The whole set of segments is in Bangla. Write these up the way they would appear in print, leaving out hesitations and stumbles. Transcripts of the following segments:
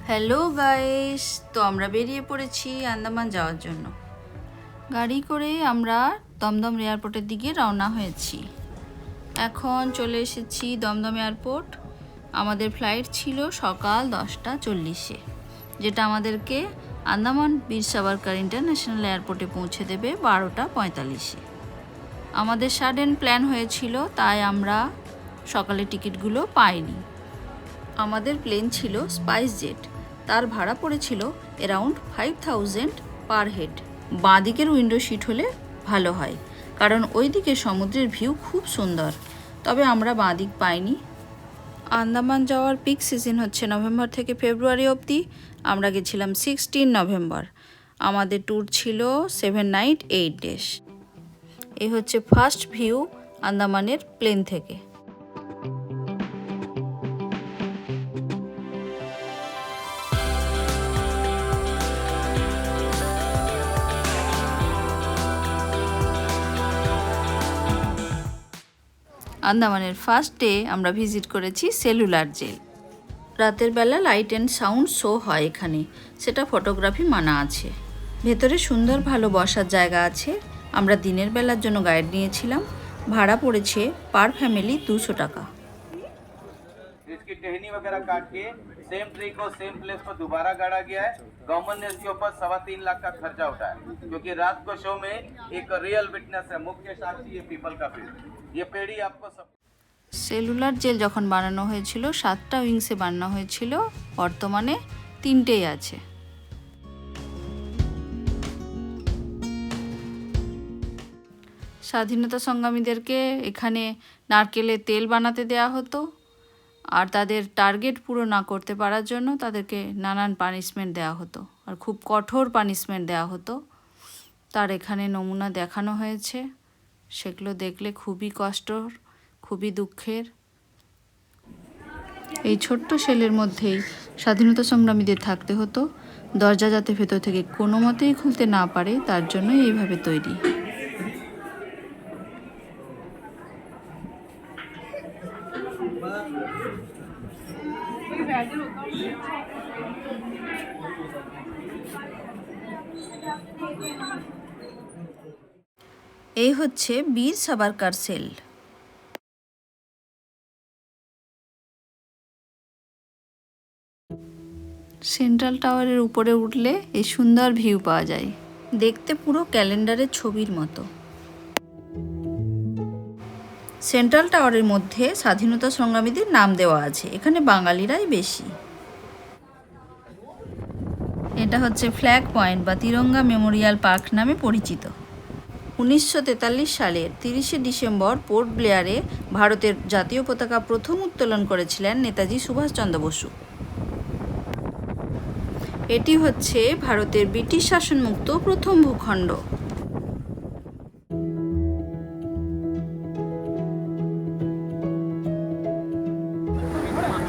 হ্যালো গাইস, তো আমরা বেরিয়ে পড়েছি আন্দামান যাওয়ার জন্য। গাড়ি করে আমরা দমদম এয়ারপোর্টের দিকে রওনা হয়েছি। এখন চলে এসেছি দমদম এয়ারপোর্ট। আমাদের ফ্লাইট ছিল সকাল 10:40-এ, যেটা আমাদেরকে আন্দামান বীর সাভারকার ইন্টারন্যাশনাল এয়ারপোর্টে পৌঁছে দেবে 12:45-এ। আমাদের সাডেন প্ল্যান হয়েছিল, তাই আমরা সকালে টিকিটগুলো পাইনি। আমাদের প্লেন ছিল স্পাইস জেট, তার ভাড়া পড়েছিল অ্যারাউন্ড 5000 পার হেড। বাঁ দিকের উইন্ডো সিট হলে ভালো হয়, কারণ ওই দিকে সমুদ্রের ভিউ খুব সুন্দর, তবে আমরা বাঁ দিক পাইনি। আন্দামান যাওয়ার পিক সিজন হচ্ছে নভেম্বর থেকে ফেব্রুয়ারি অবধি। আমরা গেছিলাম 16 নভেম্বর। আমাদের ট্যুর ছিল 7 নাইট 8 ডেজ। এই হচ্ছে ফার্স্ট ভিউ আন্দামানের প্লেন থেকে। আন্দামানের ফার্স্ট ডে আমরা ভিজিট করেছি সেলুলার জেল। রাতের বেলা লাইট অ্যান্ড সাউন্ড শো হয় এখানে, সেটা ফটোগ্রাফি মানা আছে। ভেতরে সুন্দর ভালো বসার জায়গা আছে। আমরা দিনের বেলার জন্য গাইড নিয়েছিলাম। ভাড়া পড়েছে পার ফ্যামিলি 200 টাকা। इसकी टहनी वगैरह काट के सेम ट्री को सेम प्लेस पर दोबारा गाड़ा गया है। गवर्नमेंट ने इसके ऊपर 3.25 लाख का खर्चा उठाया, क्योंकि रात को शो में एक रियल विटनेस है, मुख्य साक्षी ये पीपल का पेड़। ये पेड़ ही आपको सब। সেলুলার জেল যখন বানানো হয়েছিল 7টা উইংসে বানানো হয়েছিল, বর্তমানে 3টেই আছে। স্বাধীনতা সংগ্রামীদেরকে এখানে নারকেলের তেল বানাতে দেয়া হতো, আর তাদের টার্গেট পুরো না করতে পারার জন্য তাদেরকে নানান পানিশমেন্ট দেওয়া হতো, আর খুব কঠোর পানিশমেন্ট দেওয়া হতো। তার এখানে নমুনা দেখানো হয়েছে। সেগুলো দেখলে খুবই কষ্টর, খুবই দুঃখের। এই ছোট্ট সেলের মধ্যেই স্বাধীনতা সংগ্রামীদের থাকতে হতো। দরজা যাতে ভেতর থেকে কোনো মতেই খুলতে না পারে, তার জন্যই এইভাবে তৈরি। এই হচ্ছে বীর সাভারকার সেল। সেন্ট্রাল টাওয়ারের উপরে উঠলে এই সুন্দর ভিউ পাওয়া যায়, দেখতে পুরো ক্যালেন্ডারের ছবির মতো। সেন্ট্রাল টাওয়ারের মধ্যে স্বাধীনতা সংগ্রামীদের নাম দেওয়া আছে, এখানে বাঙালিরাই বেশি। এটা হচ্ছে ফ্ল্যাগ পয়েন্ট বা তিরঙ্গা মেমোরিয়াল পার্ক নামে পরিচিত। 1943 সালের 30শে ডিসেম্বর পোর্ট ব্লেয়ারে ভারতের জাতীয় পতাকা প্রথম উত্তোলন করেছিলেন নেতাজি সুভাষচন্দ্র বসু। এটি হচ্ছে ভারতের ব্রিটিশ শাসনমুক্ত প্রথম ভূখণ্ড।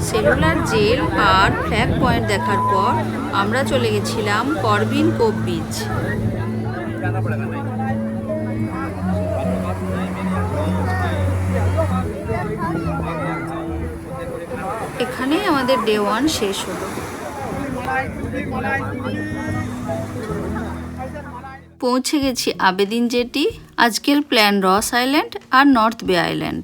সেলুলার জেল আর ফ্ল্যাগ পয়েন্ট দেখার পর আমরা চলে গেছিলাম করবিন কোভ বিচ। এখানেই আমাদের ডে 1 শেষ হলো। পৌঁছে গেছি আবেদিন জেটি। আজকের প্ল্যান রস আইল্যান্ড আর নর্থ বে আইল্যান্ড।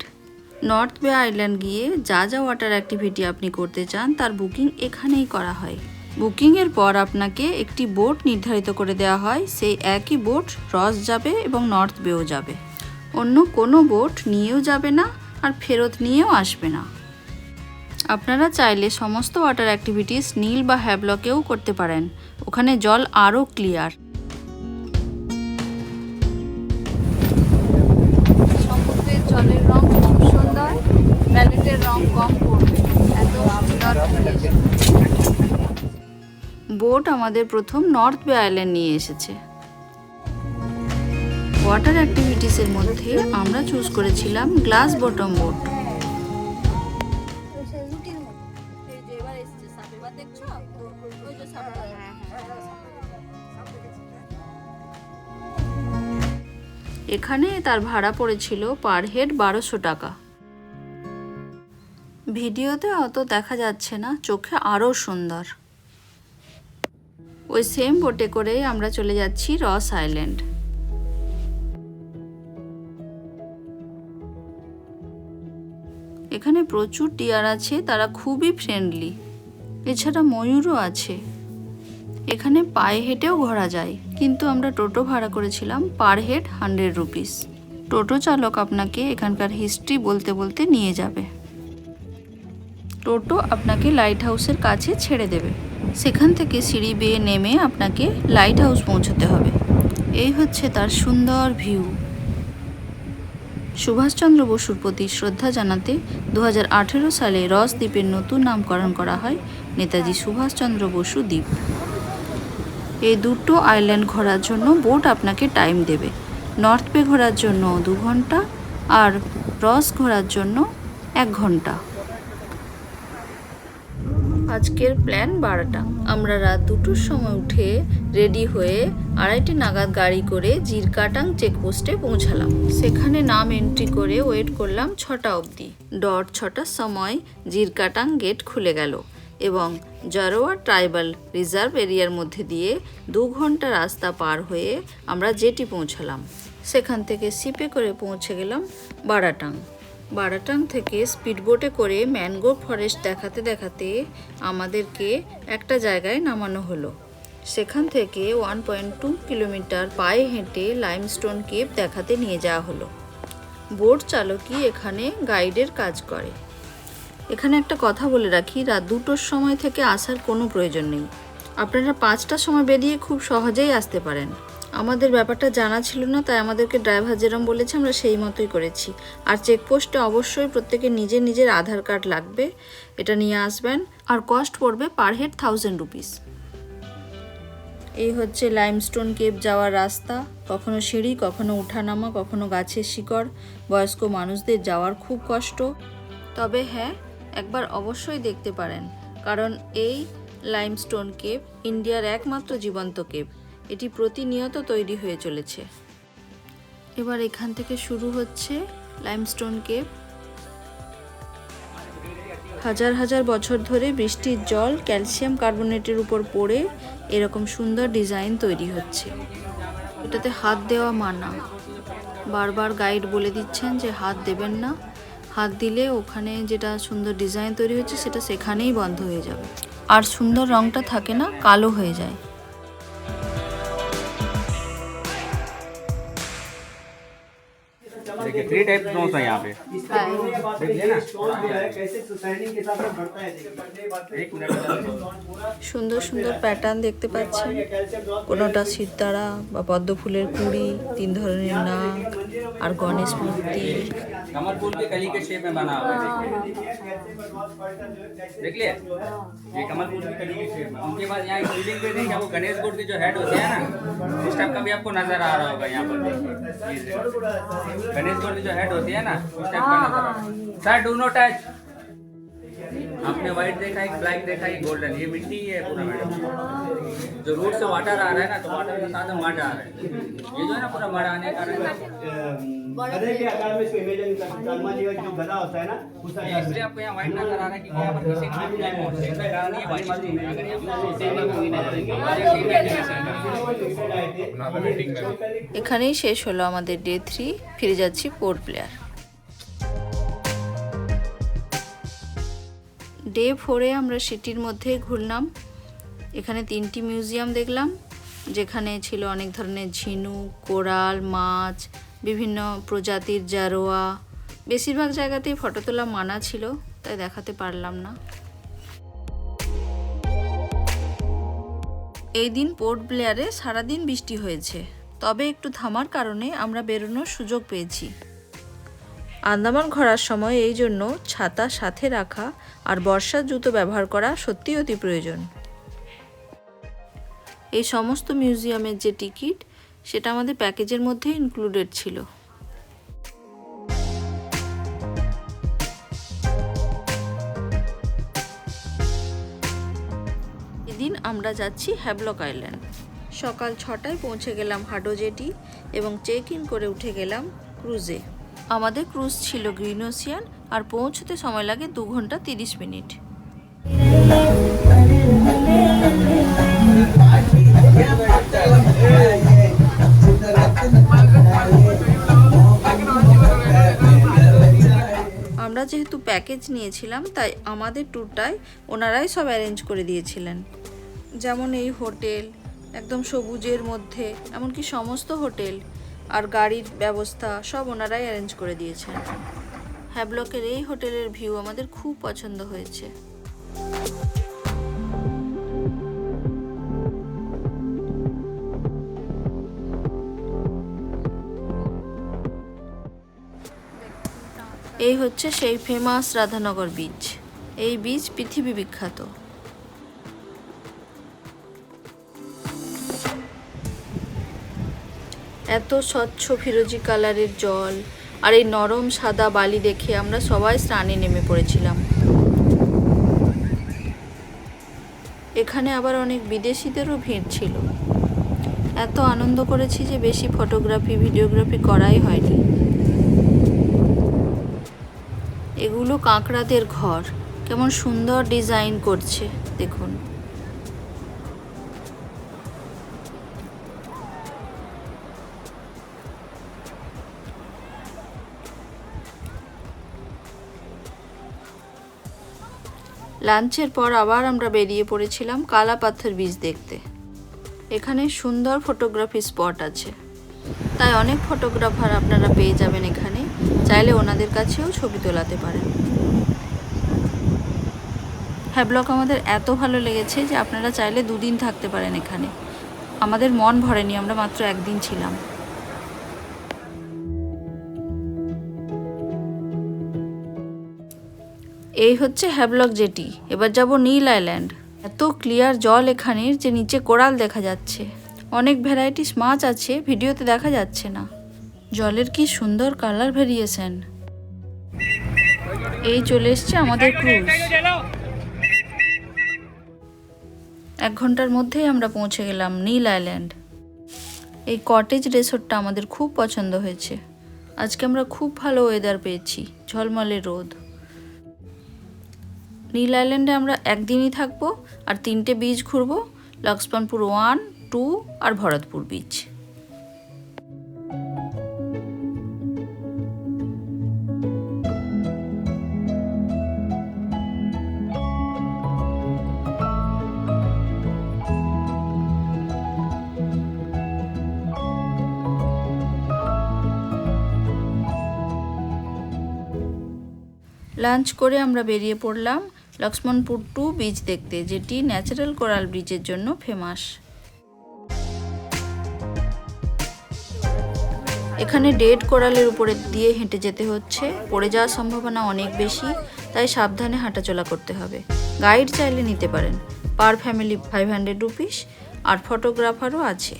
নর্থ বে আইল্যান্ড গিয়ে যা যা ওয়াটার অ্যাক্টিভিটি আপনি করতে চান তার বুকিং এখানেই করা হয়। বুকিংয়ের পর আপনাকে একটি বোট নির্ধারিত করে দেওয়া হয়, সেই একই বোট রস যাবে এবং নর্থ বেও যাবে। অন্য কোনো বোট নিয়েও যাবে না আর ফেরত নিয়েও আসবে না। আপনারা চাইলে সমস্ত ওয়াটার অ্যাক্টিভিটিস নীল বা হ্যাভলকেও করতে পারেন, ওখানে জল আরও ক্লিয়ার। সমুদ্রের জলের রং খুব সুন্দর, প্যালেটের রং কম পড়বে, এত সুন্দর। বোট আমাদের প্রথম নর্থ বে আইল্যান্ড নিয়ে এসেছে। ওয়াটার অ্যাক্টিভিটিসের মধ্যে আমরা চুজ করেছিলাম গ্লাস বটম বোট। এখানে তার ভাড়া পড়েছিল পার হেড 1200 টাকা। ভিডিওতে অত দেখা যাচ্ছে না, চোখে আরও সুন্দর। ওই সেম বোটে করে আমরা চলে যাচ্ছি রস আইল্যান্ড। এখানে প্রচুর টিয়ার আছে, তারা খুবই ফ্রেন্ডলি। এছাড়া ময়ূরও আছে। এখানে পায়ে হেঁটেও ঘোরা যায়, কিন্তু আমরা টোটো ভাড়া করেছিলাম পার হেড 100 রুপিস। টোটো চালক আপনাকে এখানকার হিস্ট্রি বলতে বলতে নিয়ে যাবে। টোটো আপনাকে লাইট হাউসের কাছে ছেড়ে দেবে। সেখান থেকে সিঁড়ি বেয়ে নেমে আপনাকে লাইট হাউস পৌঁছতে হবে। এই হচ্ছে তার সুন্দর ভিউ। সুভাষচন্দ্র বসুর প্রতি শ্রদ্ধা জানাতে 2018 সালে রস দ্বীপের নতুন নামকরণ করা হয় নেতাজি সুভাষচন্দ্র বসু দ্বীপ। এই দুটো আইল্যান্ড ঘোরার জন্য বোট আপনাকে টাইম দেবে। নর্থ বে ঘোরার জন্য 2 ঘন্টা আর রস ঘোরার জন্য 1 ঘন্টা। আজকের প্ল্যান 12টা। আমরা রাত 2টোর সময় উঠে রেডি হয়ে 2:30 নাগাদ গাড়ি করে জিরকাটাং চেকপোস্টে পৌঁছালাম। সেখানে নাম এন্ট্রি করে ওয়েট করলাম 6টা অবধি। ডট 6টার সময় জিরকাটাং গেট খুলে গেল এবং জারোয়া ট্রাইবাল রিজার্ভ এরিয়ার মধ্যে দিয়ে 2 ঘন্টা রাস্তা পার হয়ে আমরা জেটি পৌঁছালাম। সেখান থেকে শিপে করে পৌঁছে গেলাম বারাটাং। বারাটাং থেকে স্পিডবোটে করে ম্যানগ্রোভ ফরেস্ট দেখাতে দেখাতে আমাদেরকে একটা জায়গায় নামানো হলো। সেখান থেকে 1.2 কিলোমিটার পায়ে হেঁটে লাইমস্টোন কেভ দেখাতে নিয়ে যাওয়া হলো। বোট চালকই এখানে গাইডের কাজ করে। এখানে একটা কথা বলে রাখি, রাত 2টোর সময় থেকে আসার কোনো প্রয়োজন নেই। আপনারা 5টার সময় বেরিয়ে খুব সহজেই আসতে পারেন। আমাদের ব্যাপারটা জানা ছিল না, তাই আমাদেরকে ড্রাইভার যেরকম বলেছে আমরা সেই মতোই করেছি। আর চেকপোস্টে অবশ্যই প্রত্যেকে নিজের নিজের আধার কার্ড লাগবে, এটা নিয়ে আসবেন। আর কস্ট পড়বে পার হেড 1000 রুপিস। এই হচ্ছে লাইমস্টোন কেভ যাওয়ার রাস্তা। কখনো সিঁড়ি, কখনো উঠানামা, কখনো গাছের শিকড়। বয়স্ক মানুষদের যাওয়ার খুব কষ্ট। তবে হ্যাঁ, একবার অবশ্যই দেখতে পারেন, কারণ এই লাইমস্টোন কেভ ইন্ডিয়ার একমাত্র জীবন্ত কেভ। এটি প্রতিনিয়ত তৈরি হয়ে চলেছে। এবার এখান থেকে শুরু হচ্ছে লাইমস্টোন কেভ। হাজার হাজার বছর ধরে বৃষ্টির জল ক্যালসিয়াম কার্বনেটের উপর পড়ে এরকম সুন্দর ডিজাইন তৈরি হচ্ছে। এটাতে হাত দেওয়া মানা। বারবার গাইড বলে দিচ্ছেন যে হাত দেবেন না, হাত দিলে ওখানে যেটা সুন্দর ডিজাইন তৈরি হচ্ছে সেটা সেখানেই বন্ধ হয়ে যাবে। আর সুন্দর রংটা থাকে না, কালো হয়ে যায়। देखिए 3 टाइप स्टोन्स है यहाँ पे। देखिए ना, एक मिनट। সুন্দর সুন্দর প্যাটার্ন দেখতে পাচ্ছেন। কোনোটা সিতারা বা পদ্ম ফুলের কুড়ি, 3 ধরনের নাক আর গণেশ মূর্তি। कमल फूल के कली के शेप में बना हुआ है। देख लिया, ये कमल फूल की कली के शेप में। उनके बाद यहाँ एक बिल्डिंग पे देखिए, वो गणेश गुड़ की जो हेड होती है ना, इस टाइप का भी आपको नजर आ रहा होगा यहाँ पर। गणेश गुड़ की जो हेड होती है ना, उस टाइप का नजर आ रहा है। Sir do not touch. आपने व्हाइट देखा, एक ब्लैक देखा, एक गोल्डन। ये मिट्टी है पूरा मैडम। जो रूट से वाटर आ रहा है ना, तो वाटर के साथ मड आ रहा है। ये जो है ना पूरा मड आने का गधे के आकार में इसको इमेजिन हनुमान जी का जो गधा होता है ना, उस इसलिए आपको यहाँ व्हाइट नजर आ रहा है, क्योंकि यहाँ पर किसी ने ब्लैक डाल दिया व्हाइट मत नहीं। अगर এখানেই শেষ হলো আমাদের ডে 3। ফিরে যাচ্ছি পোর্ট ব্লেয়ার। ডে 4-এ আমরা সিটির মধ্যেই ঘুরলাম। এখানে 3টি মিউজিয়াম দেখলাম, যেখানে ছিল অনেক ধরনের ঝিনুক, কোরাল, মাছ, বিভিন্ন প্রজাতির জারোয়া। বেশিরভাগ জায়গাতেই ফটো তোলা মানা ছিল, তাই দেখাতে পারলাম না। এই দিন পোর্ট ব্লেয়ারে সারাদিন বৃষ্টি হয়েছে, তবে একটু থামার কারণে আমরা বেরোনোর সুযোগ পেয়েছি। আন্দামান ঘোরার সময় এই জন্য ছাতা সাথে রাখা আর বর্ষার জুতো ব্যবহার করা সত্যিই অতি প্রয়োজন। এই সমস্ত মিউজিয়ামের যে টিকিট, সেটা আমাদের প্যাকেজের মধ্যে ইনক্লুডেড ছিল। এদিন আমরা যাচ্ছি হ্যাভলক আইল্যান্ড। সকাল 6টায় পৌঁছে গেলাম হাডো জেটি এবং চেক ইন করে উঠে গেলাম ক্রুজে। আমাদের ক্রুজ ছিল গ্রিন ওশিয়ান, আর পৌঁছতে সময় লাগে 2 ঘন্টা 30 মিনিট। যেহেতু প্যাকেজ নিয়েছিলাম তাই আমাদের ট্যুরটাই ওনারাই সব অ্যারেঞ্জ করে দিয়েছিলেন। যেমন এই হোটেল একদম সবুজের মধ্যে, এমনকি সমস্ত হোটেল আর গাড়ির ব্যবস্থা সব ওনারাই অ্যারেঞ্জ করে দিয়েছেন। হ্যাভলকের এই হোটেলের ভিউ আমাদের খুব পছন্দ হয়েছে। এই হচ্ছে সেই ফেমাস রাধানগর বিচ। এই বিচ পৃথিবী বিখ্যাত। এত স্বচ্ছ ফিরোজি কালারের জল আর এই নরম সাদা বালি দেখে আমরা সবাই স্নানে নেমে পড়েছিলাম। এখানে আবার অনেক বিদেশিদেরও ভিড় ছিল। এত আনন্দ করেছি যে বেশি ফটোগ্রাফি ভিডিওগ্রাফি করাই হয়নি। এগুলো কাঁকড়াদের ঘর, কেমন সুন্দর ডিজাইন করছে দেখুন। লাঞ্চের পর আবার আমরা বেরিয়ে পড়েছিলাম কালাপাথর বিচ দেখতে। এখানে সুন্দর ফটোগ্রাফি স্পট আছে, তাই অনেক ফটোগ্রাফার আপনারা পেয়ে যাবেন এখানে। চাইলে ওনাদের কাছেও ছবি তোলাতে পারেন। হ্যাভলক আমাদের এত ভালো লেগেছে যে আপনারা চাইলে 2 দিন থাকতে পারেন এখানে। আমাদের মন ভরেনি, আমরা মাত্র 1 দিন ছিলাম। এই হচ্ছে হ্যাভলক জেটি। এবার যাব নীল আইল্যান্ড। এত ক্লিয়ার জল এখানের যে নিচে কোরাল দেখা যাচ্ছে। অনেক ভ্যারাইটিস মাছ আছে, ভিডিওতে দেখা যাচ্ছে না। জলের কি সুন্দর কালার ভেরিয়েশন। এই চলে এসছে আমাদের ক্রুজ। 1 ঘন্টার মধ্যেই আমরা পৌঁছে গেলাম নীল আইল্যান্ড। এই কটেজ রিসোর্টটা আমাদের খুব পছন্দ হয়েছে। আজকে আমরা খুব ভালো ওয়েদার পেয়েছি, ঝলমলে রোদ। নীল আইল্যান্ডে আমরা 1 দিনই থাকবো আর 3টে বিচ ঘুরবো, লক্ষ্মণপুর 1, 2 আর ভরতপুর বিচ। লাঞ্চ করে আমরা বেরিয়ে পড়লাম লক্ষ্মণপুর 2 বিচ দেখতে, যেটি ন্যাচারাল কোরাল ব্রিজের জন্য ফেমাস। এখানে ডেড কোরালের উপরে দিয়ে হেঁটে যেতে হচ্ছে, পড়ে যাওয়ার সম্ভাবনা অনেক বেশি, তাই সাবধানে হাঁটাচলা করতে হবে। গাইড চাইলে নিতে পারেন, পার ফ্যামিলি 500 রুপিস, আর ফটোগ্রাফারও আছে।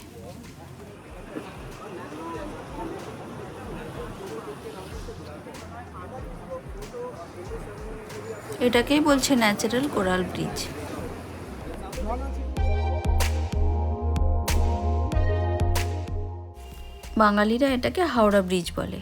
এটাকেই বলছে ন্যাচারাল কোরাল ব্রিজ। বাঙালিরা এটাকে হাওড়া ব্রিজ বলে।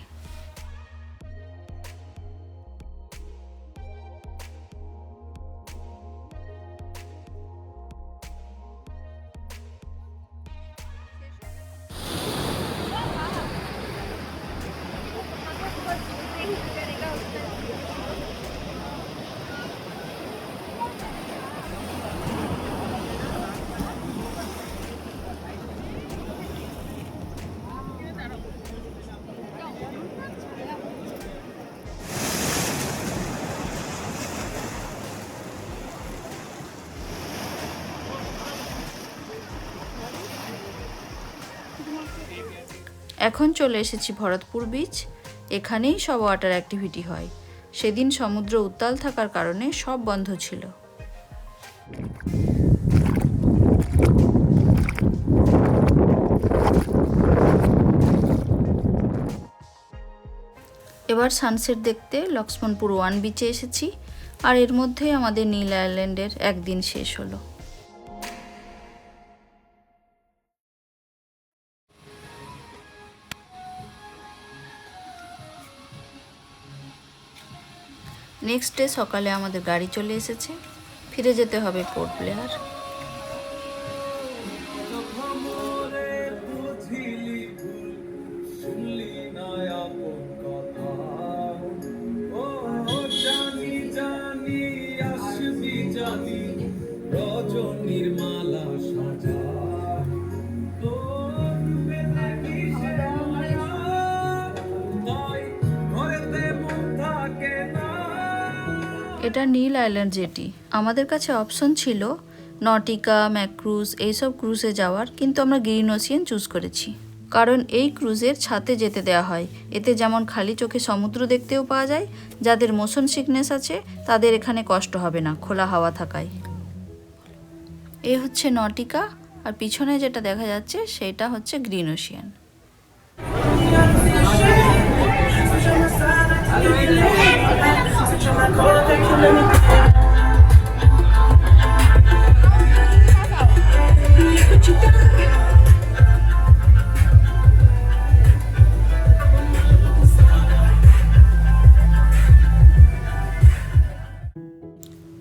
এখন চলে এসেছি ভরতপুর বিচ। এখানেই সব ওয়াটার অ্যাক্টিভিটি হয়। সেদিন সমুদ্র উত্তাল থাকার কারণে সব বন্ধ ছিল। এবার সানসেট দেখতে লক্ষ্মণপুর 1 বিচে এসেছি, আর এর মধ্যেই আমাদের নীল আইল্যান্ডের 1 দিন শেষ হলো। নেক্সট ডে সকালে আমাদের গাড়ি চলে এসেছে, ফিরে যেতে হবে পোর্ট ব্লেয়ার। এটা নীল আইল্যান্ড জেটি। আমাদের কাছে অপশন ছিল নটিকা, ম্যাক্রুজ এইসব ক্রুজে যাওয়ার, কিন্তু আমরা গ্রিন ওশিয়ান চুজ করেছি কারণ এই ক্রুজের ছাদে যেতে দেওয়া হয়। এতে যেমন খালি চোখে সমুদ্র দেখতেও পাওয়া যায়, যাদের মোশন সিকনেস আছে তাদের এখানে কষ্ট হবে না খোলা হাওয়া থাকায়। এ হচ্ছে নটিকা, আর পিছনে যেটা দেখা যাচ্ছে সেটা হচ্ছে গ্রিন ওশিয়ান।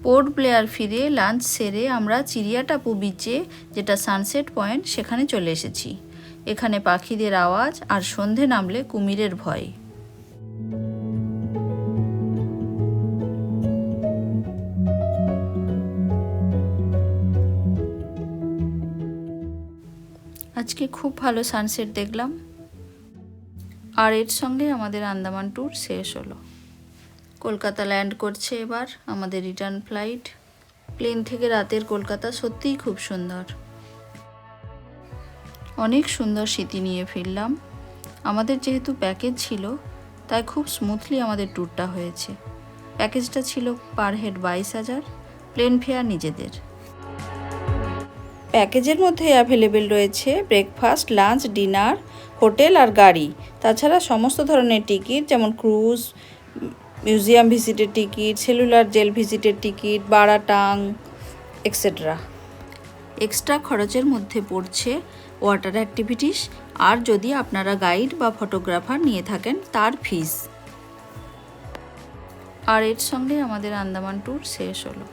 পোর্ট ব্লেয়ার ফিরে লাঞ্চ সেরে আমরা চিড়িয়াটাপু বিচে, যেটা সানসেট পয়েন্ট, সেখানে চলে এসেছি। এখানে পাখিদের আওয়াজ আর সন্ধে নামলে কুমিরের ভয়। আজকে খুব ভালো সানসেট দেখলাম, আর এর সঙ্গে আমাদের আন্দামান ট্যুর শেষ হলো। কলকাতা ল্যান্ড করছে এবার আমাদের রিটার্ন ফ্লাইট। প্লেন থেকে রাতের কলকাতা সত্যিই খুব সুন্দর, অনেক সুন্দর স্মৃতি নিয়ে ফিরলাম। আমাদের যেহেতু প্যাকেজ ছিল তাই খুব স্মুথলি আমাদের ট্যুরটা হয়েছে। প্যাকেজটা ছিল পার হেড 22,000, প্লেন ফেয়ার নিজেদের। প্যাকেজের মধ্যে অ্যাভেলেবেল রয়েছে ব্রেকফাস্ট, লাঞ্চ, ডিনার, হোটেল আর গাড়ি, তাছাড়া সমস্ত ধরনের টিকিট, যেমন ক্রুজ, মিউজিয়াম ভিজিটের টিকিট, সেলুলার জেল ভিজিটের টিকিট, বারাটাং এক্সেট্রা। এক্সট্রা খরচের মধ্যে পড়ছে ওয়াটার অ্যাক্টিভিটিস, আর যদি আপনারা গাইড বা ফটোগ্রাফার নিয়ে থাকেন তার ফিস। আর এর সঙ্গে আমাদের আন্দামান ট্যুর শেষ হলো।